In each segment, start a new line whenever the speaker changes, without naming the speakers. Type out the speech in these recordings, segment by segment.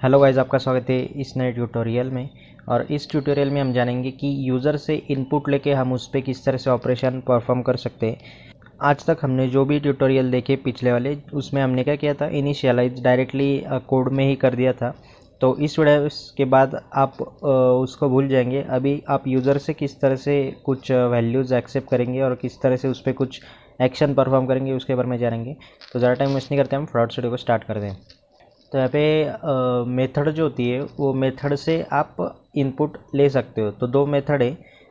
Hello guys, आपका स्वागत है इस नए ट्यूटोरियल में। और इस ट्यूटोरियल में हम जानेंगे कि यूज़र से इनपुट लेके हम उस पर किस तरह से ऑपरेशन परफॉर्म कर सकते हैं। आज तक हमने जो भी ट्यूटोरियल देखे पिछले वाले, उसमें हमने क्या किया था, इनिशियलाइज डायरेक्टली कोड में ही कर दिया था। तो इस वीडियो के बाद आप उसको भूल जाएंगे। अभी आप यूज़र से किस तरह से कुछ वैल्यूज़ एक्सेप्ट करेंगे और किस तरह से उस पर कुछ एक्शन परफॉर्म करेंगे उसके बारे में जानेंगे। तो ज़्यादा टाइम वेस्ट नहीं करते, हम फ्रॉड स्टूडियो को स्टार्ट कर दें। तो यहाँ पे मेथड जो होती है वो मेथड से आप इनपुट ले सकते हो। तो दो मेथड है।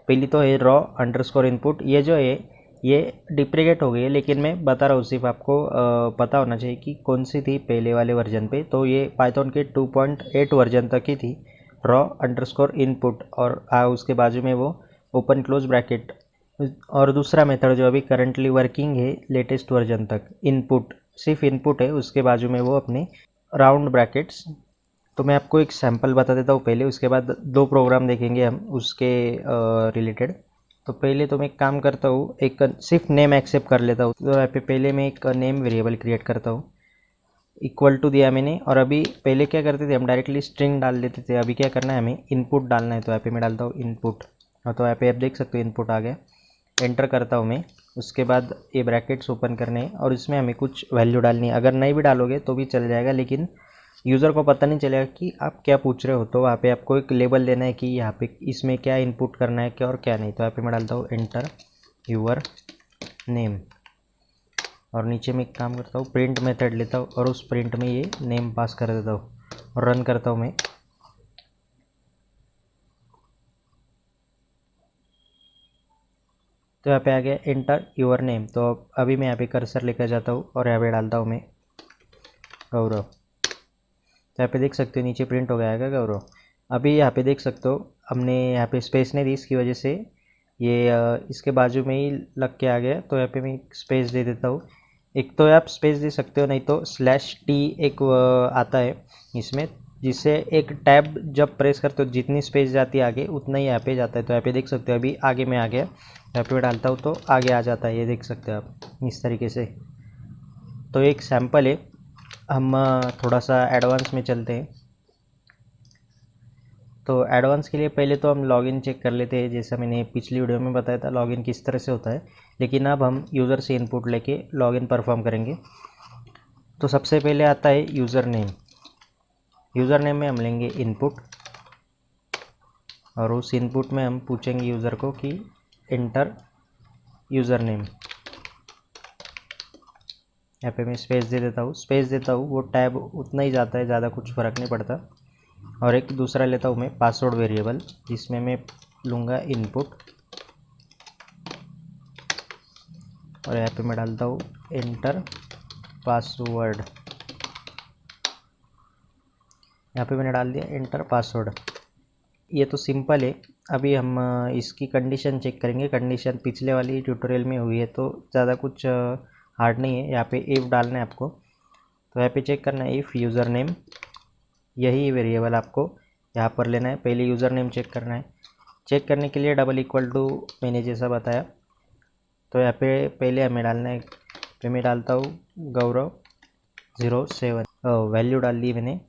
पहली तो है रॉ अंडरस्कोर इनपुट। ये जो है ये डिप्रिकेट हो गई है, लेकिन मैं बता रहा हूँ, सिर्फ आपको पता होना चाहिए कि कौन सी थी पहले वाले वर्जन पे। तो ये पाइथन के 2.8 वर्जन तक ही थी, रॉ अंडरस्कोर इनपुट, और उसके बाजू में वो ओपन क्लोज ब्रैकेट। और दूसरा मेथड जो अभी करंटली वर्किंग है लेटेस्ट वर्जन तक, इनपुट, सिर्फ इनपुट है, उसके बाजू में वो अपने राउंड ब्रैकेट्स। तो मैं आपको एक सैंपल बता देता हूँ पहले, उसके बाद दो प्रोग्राम देखेंगे हम उसके रिलेटेड। तो पहले तो मैं एक काम करता हूँ, एक सिर्फ नेम एक्सेप्ट कर लेता हूँ। तो यहाँ पे पहले मैं एक नेम वेरिएबल क्रिएट करता हूँ, इक्वल टू दिया मैंने। और अभी पहले क्या करते थे हम, डायरेक्टली स्ट्रिंग डाल देते थे। अभी क्या करना है, हमें इनपुट डालना है। तो यहाँ पे मैं डालता हूँ इनपुट। और तो यहाँ पे आप देख सकते हो इनपुट आ गया। एंटर करता हूँ मैं। उसके बाद ये ब्रैकेट्स ओपन करने हैं और इसमें हमें कुछ वैल्यू डालनी है। अगर नहीं भी डालोगे तो भी चल जाएगा, लेकिन यूज़र को पता नहीं चलेगा कि आप क्या पूछ रहे हो। तो वहाँ पे आपको एक लेबल देना है कि यहाँ पे इसमें क्या इनपुट करना है, क्या और क्या नहीं। तो यहाँ पे मैं डालता हूँ एंटर यूर नेम। और नीचे में एक काम करता हूँ, प्रिंट मेथड लेता हूँ और उस प्रिंट में ये नेम पास कर देता हूँ और रन करता हूँ मैं। तो यहाँ पे आ गया एंटर यूर नेम। तो अभी मैं यहाँ पे कर्सर लेकर जाता हूँ और यहाँ पे डालता हूँ मैं गौरव। तो यहाँ पे देख सकते हो नीचे प्रिंट हो गया है गौरव। अभी यहाँ पे देख सकते हो हमने यहाँ पे स्पेस नहीं दी, इसकी वजह से ये इसके बाजू में ही लग के आ गया। तो यहाँ पे मैं स्पेस दे देता हूँ। एक तो आप स्पेस दे सकते हो, नहीं तो /t एक आता है इसमें, जिससे एक टैब जब प्रेस करते हो जितनी स्पेस जाती है आगे उतना ही यहाँ पे जाता है। तो यहाँ पे देख सकते हो अभी आगे में आ गया। यहाँ पे डालता हूँ तो आगे आ जाता है, ये देख सकते हो आप इस तरीके से। तो एक सैम्पल है, हम थोड़ा सा एडवांस में चलते हैं। तो एडवांस के लिए पहले तो हम लॉगिन चेक कर लेते हैं, जैसा मैंने पिछली वीडियो में बताया था लॉगिन किस तरह से होता है। लेकिन अब हम यूज़र से इनपुट लेके लॉगिन परफॉर्म करेंगे। तो सबसे पहले आता है यूज़र नेम। यूज़र नेम में हम लेंगे इनपुट और उस इनपुट में हम पूछेंगे यूज़र को कि एंटर यूज़र नेम। यहाँ पे मैं स्पेस दे देता हूँ, स्पेस देता हूँ, वो टैब उतना ही जाता है, ज़्यादा कुछ फ़र्क नहीं पड़ता। और एक दूसरा लेता हूँ मैं पासवर्ड वेरिएबल, जिसमें मैं लूँगा इनपुट। और यहाँ पे मैं डालता हूँ एंटर पासवर्ड। यहाँ पे मैंने डाल दिया एंटर पासवर्ड। ये तो सिंपल है। अभी हम इसकी कंडीशन चेक करेंगे। कंडीशन पिछले वाली ट्यूटोरियल में हुई है, तो ज़्यादा कुछ हार्ड नहीं है। यहाँ पे इफ़ डालना है आपको। तो यहाँ पे चेक करना है इफ़ यूज़र नेम, यही वेरिएबल आपको यहाँ पर लेना है। पहले यूज़र नेम चेक करना है। चेक करने के लिए डबल इक्वल टू मैंने जैसा बताया। तो यहाँ पे पहले हमें डालना है, पे मैं डालता हूँ गौरव 07, वैल्यू डाल दी मैंने।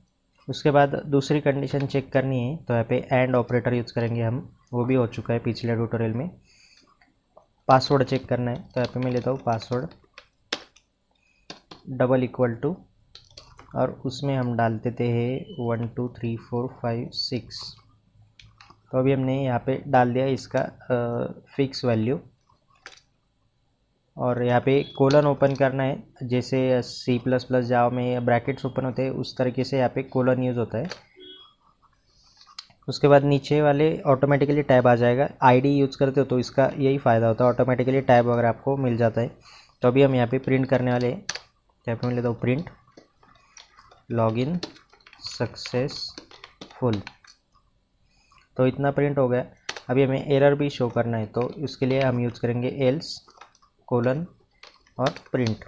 उसके बाद दूसरी कंडीशन चेक करनी है, तो यहाँ पे एंड ऑपरेटर यूज़ करेंगे हम, वो भी हो चुका है पिछले ट्यूटोरियल में। पासवर्ड चेक करना है, तो यहाँ पे मैं लेता हूँ पासवर्ड डबल इक्वल टू, और उसमें हम डाल देते हैं 1 2 3 4 5 6। तो अभी हमने यहाँ पे डाल दिया इसका फिक्स वैल्यू। और यहाँ पे कोलन ओपन करना है, जैसे C++ जावा में ब्रैकेट्स ओपन होते हैं उस तरीके से यहाँ पे कोलन यूज़ होता है। उसके बाद नीचे वाले ऑटोमेटिकली टैब आ जाएगा। आईडी यूज़ करते हो तो इसका यही फ़ायदा होता है, ऑटोमेटिकली टैब वगैरह आपको मिल जाता है। तो अभी हम यहाँ पे प्रिंट करने वाले हैं। यहाँ पे मैं लेता हूँ प्रिंट लॉगिन सक्सेसफुल। तो इतना प्रिंट हो गया। अभी हमें एरर भी शो करना है, तो उसके लिए हम यूज़ करेंगे एल्स कोलन और प्रिंट।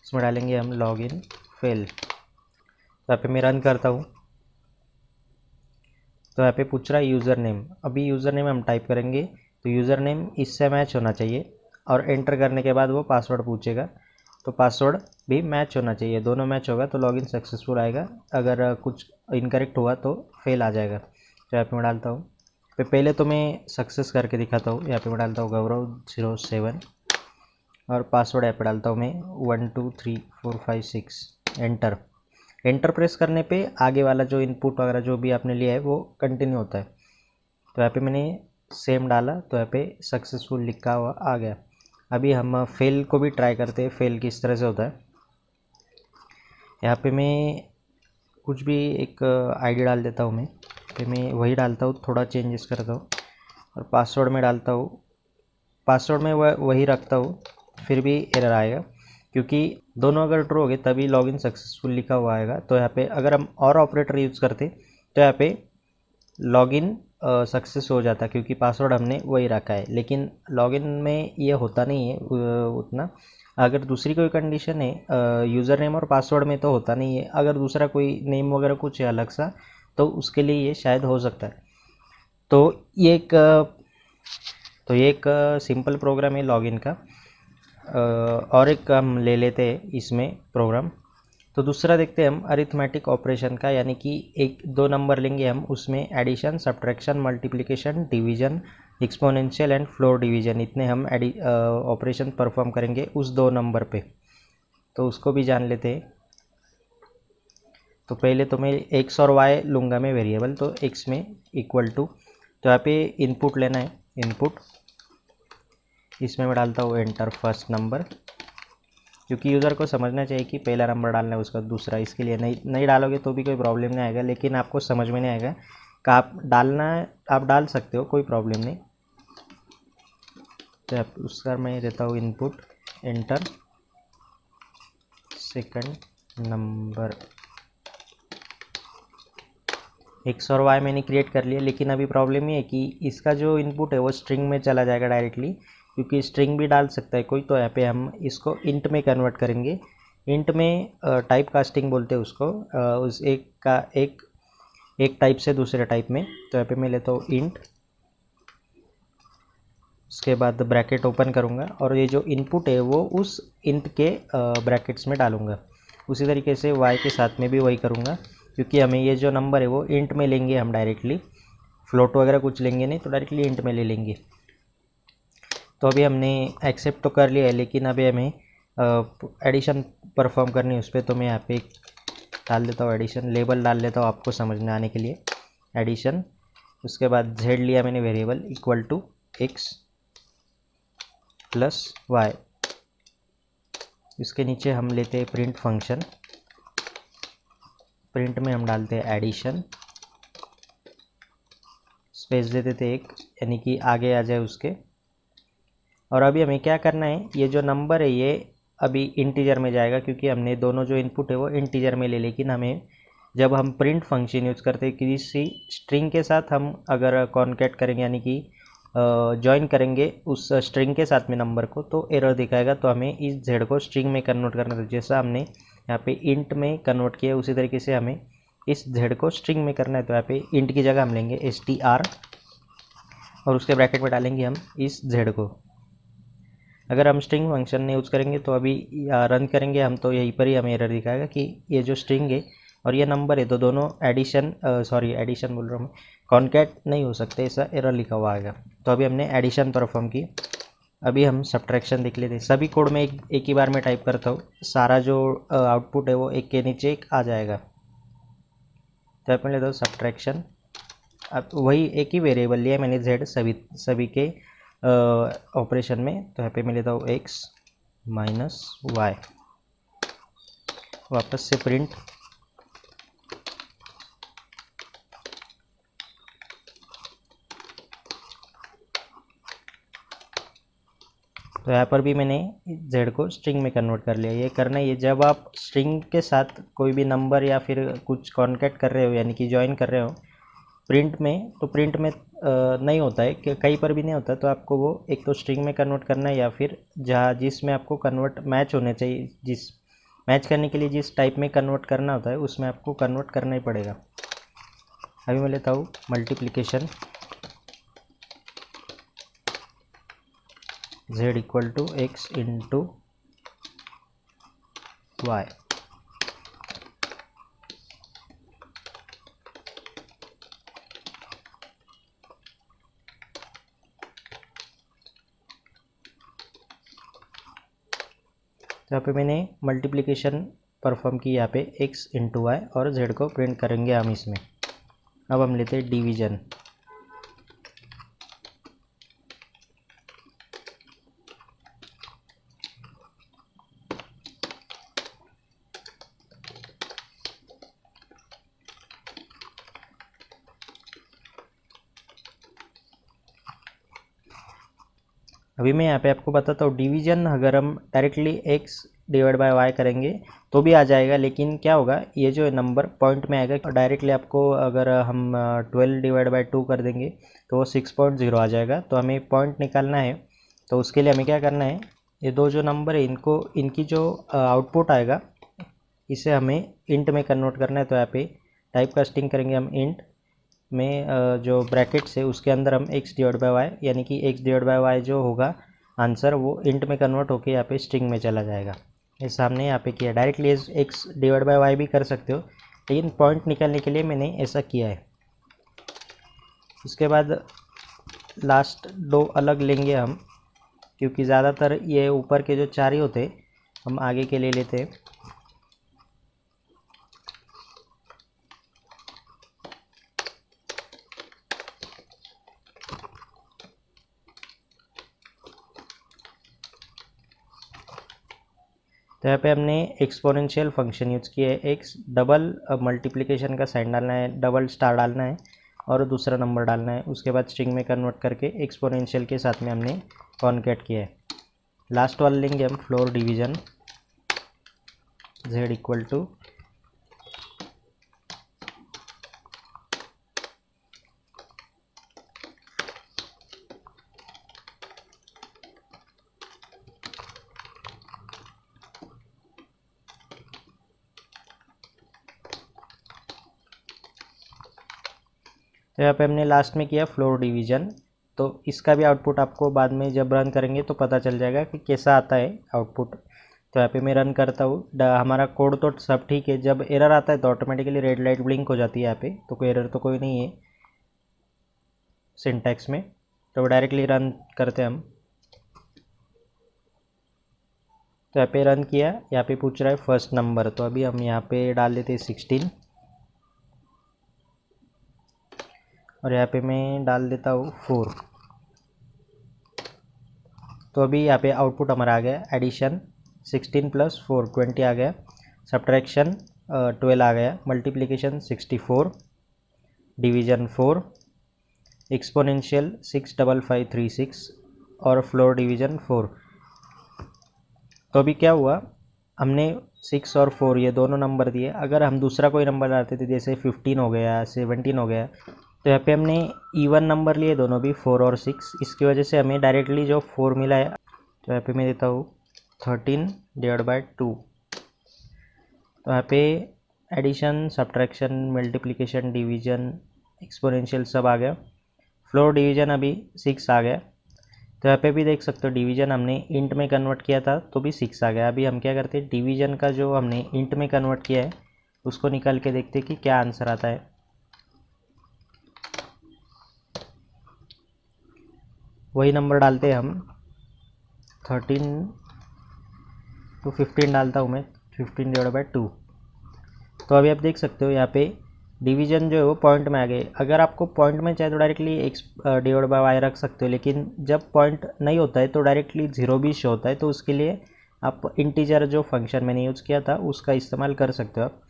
इसमें डालेंगे हम लॉगिन फेल। तो यहाँ पे मैं रन करता हूँ। तो यहाँ पे पूछ रहा है यूज़र नेम। अभी यूज़र नेम हम टाइप करेंगे, तो यूज़र नेम इससे मैच होना चाहिए। और एंटर करने के बाद वो पासवर्ड पूछेगा। तो पासवर्ड भी मैच होना चाहिए, दोनों मैच होगा तो लॉगिन सक्सेसफुल आएगा, अगर कुछ इनकरेक्ट हुआ तो फेल आ जाएगा। तो यहाँ पे मैं डालता हूँ, पहले तो मैं सक्सेस करके दिखाता हूँ। यहाँ पे मैं डालता हूँ गौरव 07 और पासवर्ड यहाँ पे डालता हूँ मैं 123456। एंटर प्रेस करने पे आगे वाला जो इनपुट वगैरह जो भी आपने लिया है वो कंटिन्यू होता है। तो यहाँ पे मैंने सेम डाला तो यहाँ पे सक्सेसफुल लिखा हुआ आ गया। अभी हम फेल को भी ट्राई करते हैं, फेल किस तरह से होता है। यहाँ पे मैं कुछ भी एक आईडी डाल देता हूँ, मैं वही डालता हूँ, थोड़ा चेंजेस करता हूँ और पासवर्ड में डालता हूँ, पासवर्ड में वही रखता हूँ, फिर भी एरर आएगा क्योंकि दोनों अगर ट्रू हो गए तभी लॉगिन सक्सेसफुल लिखा हुआ आएगा। तो यहाँ पे अगर हम और ऑपरेटर यूज़ करते तो यहाँ पे लॉगिन सक्सेस हो जाता क्योंकि पासवर्ड हमने वही रखा है। लेकिन लॉगिन में ये होता नहीं है उतना। अगर दूसरी कोई कंडीशन है यूज़र नेम और पासवर्ड में तो होता नहीं है, अगर दूसरा कोई नेम वगैरह कुछ है अलग सा तो उसके लिए ये शायद हो सकता है। तो ये एक सिंपल प्रोग्राम है लॉगिन का। और एक हम ले लेते हैं इसमें प्रोग्राम। तो दूसरा देखते हैं हम अरिथमेटिक ऑपरेशन का, यानी कि एक दो नंबर लेंगे हम, उसमें addition, subtraction, multiplication, division, exponential and floor division, इतने हम ऑपरेशन परफॉर्म करेंगे उस दो नंबर पे। तो उसको भी जान लेते हैं। तो पहले तो मैं एक्स और वाई लूँगा मैं वेरिएबल, तो एक्स में इक्वल टू, तो यहाँ पे इनपुट लेना है, इनपुट इसमें मैं डालता हूँ एंटर फर्स्ट नंबर, क्योंकि यूज़र को समझना चाहिए कि पहला नंबर डालना है उसका दूसरा। इसके लिए नहीं डालोगे तो भी कोई प्रॉब्लम नहीं आएगा, लेकिन आपको समझ में नहीं आएगा कि आप डालना है, आप डाल सकते हो, कोई प्रॉब्लम नहीं। तो उसका मैं देता हूँ input enter second number. X और वाई मैंने क्रिएट कर लिया, लेकिन अभी प्रॉब्लम ये है कि इसका जो इनपुट है वो स्ट्रिंग में चला जाएगा डायरेक्टली, क्योंकि स्ट्रिंग भी डाल सकता है कोई। तो यहाँ पे हम इसको इंट में कन्वर्ट करेंगे। इंट में टाइप कास्टिंग बोलते हैं उसको, उस एक टाइप से दूसरे टाइप में। तो यहाँ पे मैं लेता हूँ इंट, उसके बाद ब्रैकेट ओपन करूँगा और ये जो इनपुट है वो उस इंट के ब्रैकेट्स में डालूँगा। उसी तरीके से वाई के साथ में भी वही करूँगा, क्योंकि हमें ये जो नंबर है वो इंट में लेंगे हम डायरेक्टली, फ्लोट वगैरह कुछ लेंगे नहीं, तो डायरेक्टली इंट में ले लेंगे। तो अभी हमने एक्सेप्ट तो कर लिया है, लेकिन अभी हमें एडिशन परफॉर्म करनी है उस पर। तो मैं यहाँ पे डाल देता हूँ एडिशन, लेबल डाल लेता हूँ आपको समझ में आने के लिए, एडिशन। उसके बाद जेड लिया मैंने variable, equal to x plus y. इसके नीचे हम लेते हैं प्रिंट फंक्शन, प्रिंट में हम डालते हैं एडिशन, स्पेस दे देते एक, यानी कि आगे आ जाए उसके। और अभी हमें क्या करना है, ये जो नंबर है ये अभी इंटीजर में जाएगा, क्योंकि हमने दोनों जो इनपुट है वो इंटीजर में ले। लेकिन हमें जब हम प्रिंट फंक्शन यूज़ करते हैं किसी स्ट्रिंग के साथ, हम अगर कॉन्केट करेंगे यानी कि ज्वाइन करेंगे उस स्ट्रिंग के साथ में नंबर को, तो एरर दिखाएगा। तो हमें इस जेड को स्ट्रिंग में कन्वर्ट करना था, जैसा हमने यहाँ पे इंट में कन्वर्ट किया उसी तरीके से हमें इस जेड को स्ट्रिंग में करना है। तो यहाँ पे इंट की जगह हम लेंगे str और उसके ब्रैकेट में डालेंगे हम इस जेड को। अगर हम स्ट्रिंग फंक्शन नहीं यूज़ करेंगे तो अभी रन करेंगे हम, तो यहीं पर ही हमें एरर दिखाएगा कि ये जो स्ट्रिंग है और ये नंबर है तो दोनों एडिशन बोल रहा हूँ, कॉन्कैट नहीं हो सकते, ऐसा एरर लिखा हुआ आएगा। तो अभी हमने एडिशन परफॉर्म की। अभी हम सब्ट्रैक्शन देख लेते हैं। सभी कोड में एक ही बार में टाइप करता हूँ, सारा जो आउटपुट है वो एक के नीचे एक आ जाएगा। तो अपन लेता हूँ सब्ट्रैक्शन, अब वही एक ही वेरिएबल लिया मैंने जेड सभी के ऑपरेशन में। तो यहाँ पे मैं लेता हूँ एक्स माइनस वाई, वापस से प्रिंट, तो यहाँ पर भी मैंने जेड को स्ट्रिंग में कन्वर्ट कर लिया। ये करना है, ये जब आप स्ट्रिंग के साथ कोई भी नंबर या फिर कुछ कॉन्कैट कर रहे हो यानी कि ज्वाइन कर रहे हो प्रिंट में, तो प्रिंट में नहीं होता है कि कहीं पर भी नहीं होता। तो आपको वो एक तो स्ट्रिंग में कन्वर्ट करना है या फिर जहाँ जिसमें आपको कन्वर्ट मैच होने चाहिए, जिस मैच करने के लिए जिस टाइप में कन्वर्ट करना होता है उसमें आपको कन्वर्ट करना ही पड़ेगा। अभी मैं लेता हूँ multiplication, z equal to x into y। तो यहाँ पे मैंने मल्टीप्लिकेशन परफॉर्म की यहाँ पे x इंटू वाई और z को प्रिंट करेंगे हम इसमें। अब हम लेते हैं डिवीजन। अभी मैं यहाँ पे आपको बताता हूँ, डिवीजन अगर हम directly x divide bye y करेंगे तो भी आ जाएगा, लेकिन क्या होगा, ये जो नंबर पॉइंट में आएगा। डायरेक्टली आपको अगर हम 12 डिवाइड बाय 2 कर देंगे तो वो 6.0 आ जाएगा। तो हमें पॉइंट निकालना है, तो उसके लिए हमें क्या करना है, ये दो जो नंबर है इनको, इनकी जो आउटपुट आएगा इसे हमें इंट में कन्वर्ट करना है। तो यहाँ पे टाइप कास्टिंग करेंगे हम इंट में, जो ब्रैकेट्स है उसके अंदर हम x डिवाइड बाय वाई, यानी कि x डिवाइड बाय वाई जो होगा आंसर वो इंट में कन्वर्ट होके यहाँ पे स्ट्रिंग में चला जाएगा। ये सामने यहाँ पे किया। Directly x divide by y भी कर सकते हो, लेकिन पॉइंट निकालने के लिए मैंने ऐसा किया है। उसके बाद लास्ट दो अलग लेंगे हम, क्योंकि ज़्यादातर ये ऊपर के जो चार ही होते हम आगे के ले लेते हैं। तो यहाँ पे हमने एक्सपोनेंशियल फंक्शन यूज़ किया है। एक्स डबल मल्टीप्लिकेशन का साइन डालना है, डबल स्टार डालना है और दूसरा नंबर डालना है। उसके बाद स्ट्रिंग में कन्वर्ट करके एक्सपोनेंशियल के साथ में हमने कॉन्केट किया है। लास्ट वाला लेंगे हम floor division, z equal to तो यहाँ पे हमने लास्ट में किया फ्लोर डिवीजन। तो इसका भी आउटपुट आपको बाद में जब रन करेंगे तो पता चल जाएगा कि कैसा आता है आउटपुट। तो यहाँ पे मैं रन करता हूँ, हमारा कोड तो सब ठीक है। जब एरर आता है तो ऑटोमेटिकली रेड लाइट ब्लिंक हो जाती है यहाँ पे, तो कोई एरर तो कोई नहीं है सिंटैक्स में। तो डायरेक्टली रन करते हैं हम। तो यहाँ पे रन किया, यहाँ पे पूछ रहा है फर्स्ट नंबर, तो अभी हम यहाँ पे डाल देते हैं 16 और यहाँ पे मैं डाल देता हूँ 4। तो अभी यहाँ पे आउटपुट हमारा आ गया, एडिशन 16 + 4 20 आ गया, सब्ट्रैक्शन 12 आ गया, मल्टीप्लिकेशन 64, डिवीजन 4, एक्सपोनेंशियल 65536 और फ्लोर डिवीजन 4। तो अभी क्या हुआ, हमने 6 और 4 ये दोनों नंबर दिए। अगर हम दूसरा कोई नंबर डालते थे, जैसे 15 हो गया, 17 हो गया, तो यहाँ पे हमने इवन नंबर लिए दोनों भी 4 और 6। इसकी वजह से हमें डायरेक्टली जो 4 मिला है, तो यहाँ पे मैं देता हूँ 13 डिवाइड बाय 2। तो यहाँ पे addition, subtraction, multiplication, division, exponential सब आ गया। फ्लोर डिवीजन अभी 6 आ गया। तो यहाँ पे भी देख सकते हो, डिवीजन हमने इंट में कन्वर्ट किया था तो भी 6 आ गया। अभी हम क्या करते हैं, डिवीजन का जो हमने इंट में कन्वर्ट किया है उसको निकाल के देखते हैं कि क्या आंसर आता है। वही नंबर डालते हैं हम, 13 to 15 डालता हूँ मैं, 15 डिवाइड बाय 2। तो अभी आप देख सकते हो यहाँ पे डिवीजन जो है वो पॉइंट में आ गए। अगर आपको पॉइंट में चाहे तो directly x divide by y रख सकते हो, लेकिन जब पॉइंट नहीं होता है तो डायरेक्टली 0 भी शो होता है। तो उसके लिए आप इंटीजर जो फंक्शन मैंने यूज़ किया था उसका इस्तेमाल कर सकते हो आप।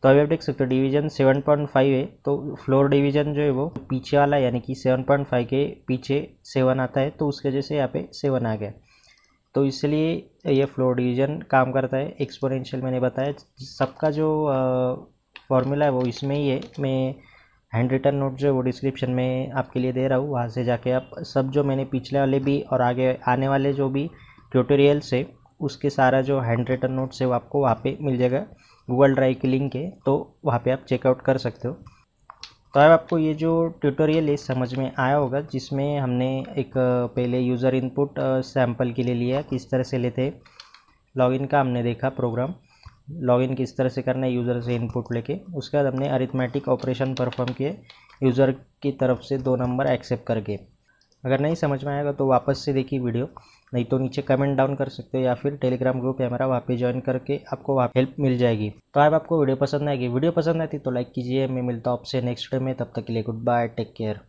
तो अभी आप देख सकते हो डिवीजन 7.5 है, तो फ्लोर डिवीजन जो है वो पीछे वाला, यानी कि 7.5 के पीछे 7 आता है, तो उसके वजह से यहाँ पे 7 आ गया। तो इसलिए ये फ्लोर डिवीजन काम करता है। एक्सपोनेंशियल मैंने बताया, सबका जो फॉर्मूला है वो इसमें ही है। मैं हैंड रिटन नोट जो है वो डिस्क्रिप्शन में आपके लिए दे रहा हूँ, वहाँ से जाके आप सब जो मैंने पिछले वाले भी और आगे आने वाले जो भी ट्यूटोरियल्स है उसके सारा जो हैंड रिटन नोट्स है वो आपको वहाँ पे मिल जाएगा। गूगल ड्राइव की लिंक है, तो वहाँ पे आप चेकआउट कर सकते हो। तो अब आपको ये जो ट्यूटोरियल है समझ में आया होगा, जिसमें हमने एक पहले यूज़र इनपुट सैंपल के लिए लिया, किस तरह से लेते हैं, लॉगिन का हमने देखा प्रोग्राम। लॉगिन किस तरह से करना है यूज़र से इनपुट लेके। उसके बाद हमने अरिथमेटिक ऑपरेशन परफॉर्म किए यूज़र की तरफ से 2 नंबर एक्सेप्ट करके। अगर नहीं समझ में आएगा तो वापस से देखिए वीडियो, नहीं तो नीचे कमेंट डाउन कर सकते हो या फिर टेलीग्राम ग्रुप है हमारा, वहाँ पे ज्वाइन करके आपको वहाँ हेल्प मिल जाएगी। तो अब आपको वीडियो पसंद आएगी, वीडियो पसंद आती तो लाइक कीजिए। मैं मिलता हूँ आपसे नेक्स्ट डे में, तब तक के लिए गुड बाय, टेक केयर।